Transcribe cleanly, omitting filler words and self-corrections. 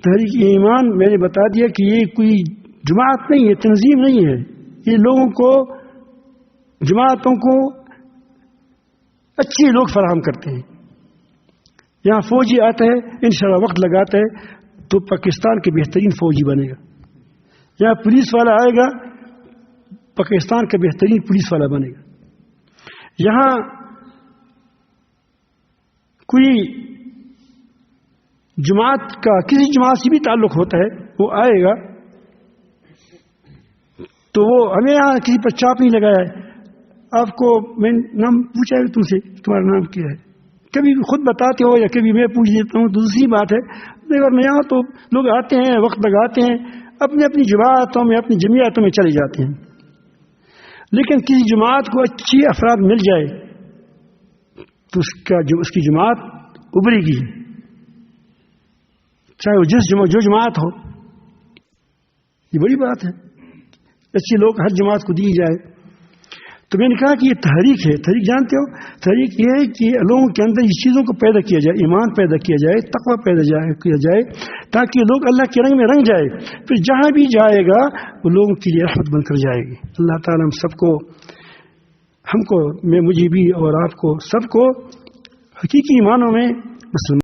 تحریک ایمان میں نے بتا دیا کہ یہ کوئی جماعت نہیں ہے، تنظیم نہیں ہے، یہ لوگوں کو، جماعتوں کو اچھے لوگ فراہم کرتے ہیں. یہاں فوجی آتا ہے، انشاءاللہ وقت لگاتا ہے تو پاکستان کے بہترین فوجی بنے گا. یہاں پولیس والا آئے گا، پاکستان کا بہترین پولیس والا بنے گا. یہاں کوئی جماعت کا کسی جماعت سے بھی تعلق ہوتا ہے، وہ آئے گا تو وہ ہمیں یہاں کسی پر چاپ نہیں لگایا ہے. آپ کو میں نام پوچھا ہے تم سے، تمہارا نام کیا ہے، کبھی خود بتاتے ہو یا کبھی میں پوچھ دیتا ہوں تو دوسری بات ہے. لیکن یہاں تو لوگ آتے ہیں، وقت لگاتے ہیں، اپنی اپنی جماعتوں میں، اپنی جمعیتوں میں چلے جاتے ہیں. لیکن کسی جماعت کو اچھی افراد مل جائے تو اس کی جماعت ابھرے گی، چاہے وہ جو جماعت ہو. یہ بڑی بات ہے، اچھے لوگ ہر جماعت کو دی جائے. تو میں نے کہا کہ یہ تحریک ہے. تحریک جانتے ہو، تحریک یہ ہے کہ لوگوں کے اندر اس چیزوں کو پیدا کیا جائے، ایمان پیدا کیا جائے، تقوی پیدا کیا جائے، تاکہ لوگ اللہ کے رنگ میں رنگ جائے. پھر جہاں بھی جائے گا وہ لوگوں کے لیے رحمت بن کر جائے گی. اللہ تعالیٰ ہم سب کو، ہم کو، مجھے بھی اور آپ کو سب کو حقیقی ایمانوں میں مسلمان